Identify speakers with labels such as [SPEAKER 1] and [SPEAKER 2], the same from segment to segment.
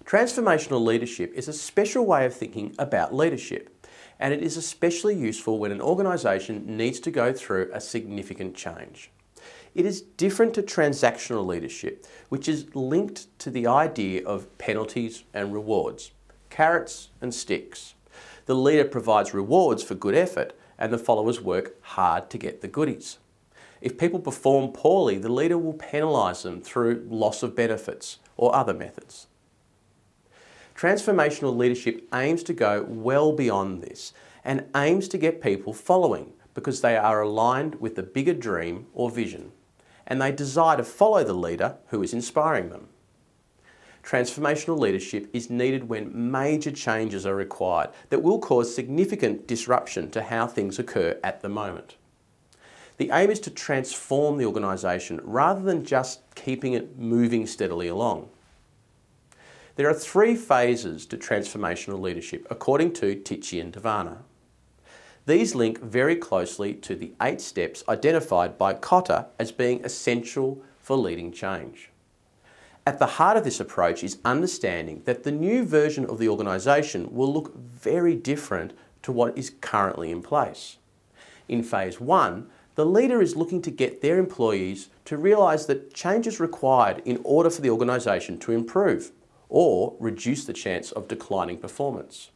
[SPEAKER 1] Transformational leadership is a special way of thinking about leadership, and it is especially useful when an organisation needs to go through a significant change. It is different to transactional leadership, which is linked to the idea of penalties and rewards, carrots and sticks. The leader provides rewards for good effort, and the followers work hard to get the goodies. If people perform poorly, the leader will penalise them through loss of benefits or other methods. Transformational leadership aims to go well beyond this and aims to get people following because they are aligned with the bigger dream or vision, and they desire to follow the leader who is inspiring them. Transformational leadership is needed when major changes are required that will cause significant disruption to how things occur at the moment. The aim is to transform the organisation rather than just keeping it moving steadily along. There are 3 phases to transformational leadership according to Titchener-DeVarna. These link very closely to the 8 steps identified by Kotter as being essential for leading change. At the heart of this approach is understanding that the new version of the organisation will look very different to what is currently in place. In phase 1, the leader is looking to get their employees to realise that change is required in order for the organisation to improve or reduce the chance of declining performance.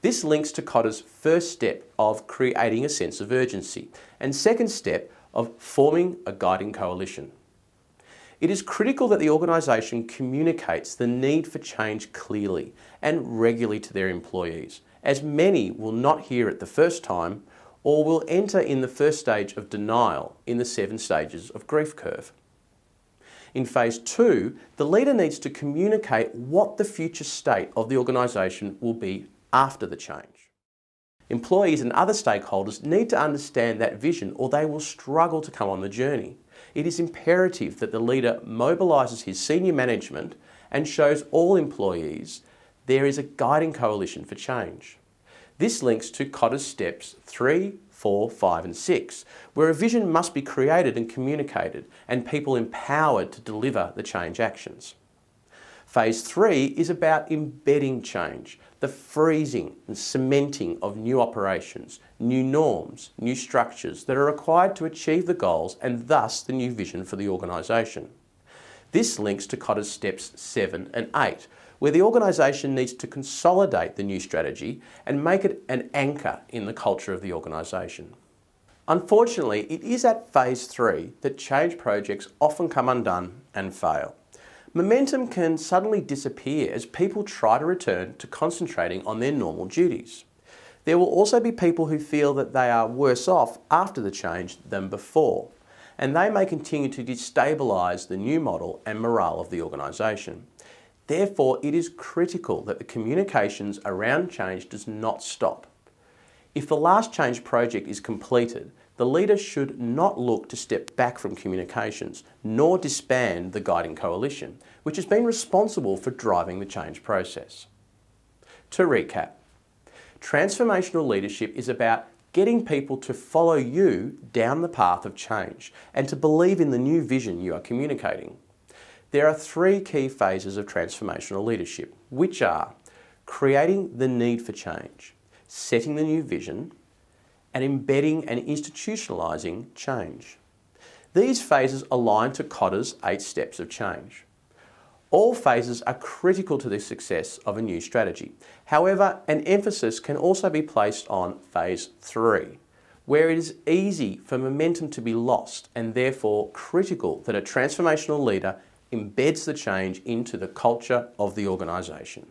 [SPEAKER 1] This links to Kotter's first step of creating a sense of urgency and second step of forming a guiding coalition. It is critical that the organisation communicates the need for change clearly and regularly to their employees, as many will not hear it the first time or will enter in the first stage of denial in the 7 stages of grief curve. In phase 2, the leader needs to communicate what the future state of the organisation will be after the change. Employees and other stakeholders need to understand that vision or they will struggle to come on the journey. It is imperative that the leader mobilises his senior management and shows all employees there is a guiding coalition for change. This links to Kotter's steps 3, 4, 5 and 6, where a vision must be created and communicated and people empowered to deliver the change actions. Phase 3 is about embedding change, the freezing and cementing of new operations, new norms, new structures that are required to achieve the goals and thus the new vision for the organisation. This links to Kotter's steps 7 and 8, where the organisation needs to consolidate the new strategy and make it an anchor in the culture of the organisation. Unfortunately, it is at phase 3 that change projects often come undone and fail. Momentum can suddenly disappear as people try to return to concentrating on their normal duties. There will also be people who feel that they are worse off after the change than before, and they may continue to destabilise the new model and morale of the organisation. Therefore, it is critical that the communications around change does not stop. If the last change project is completed, the leader should not look to step back from communications, nor disband the guiding coalition, which has been responsible for driving the change process. To recap, transformational leadership is about getting people to follow you down the path of change and to believe in the new vision you are communicating. There are 3 key phases of transformational leadership, which are creating the need for change, setting the new vision, and embedding and institutionalising change. These phases align to Kotter's 8 steps of change. All phases are critical to the success of a new strategy. However, an emphasis can also be placed on phase 3, where it is easy for momentum to be lost and therefore critical that a transformational leader embeds the change into the culture of the organisation.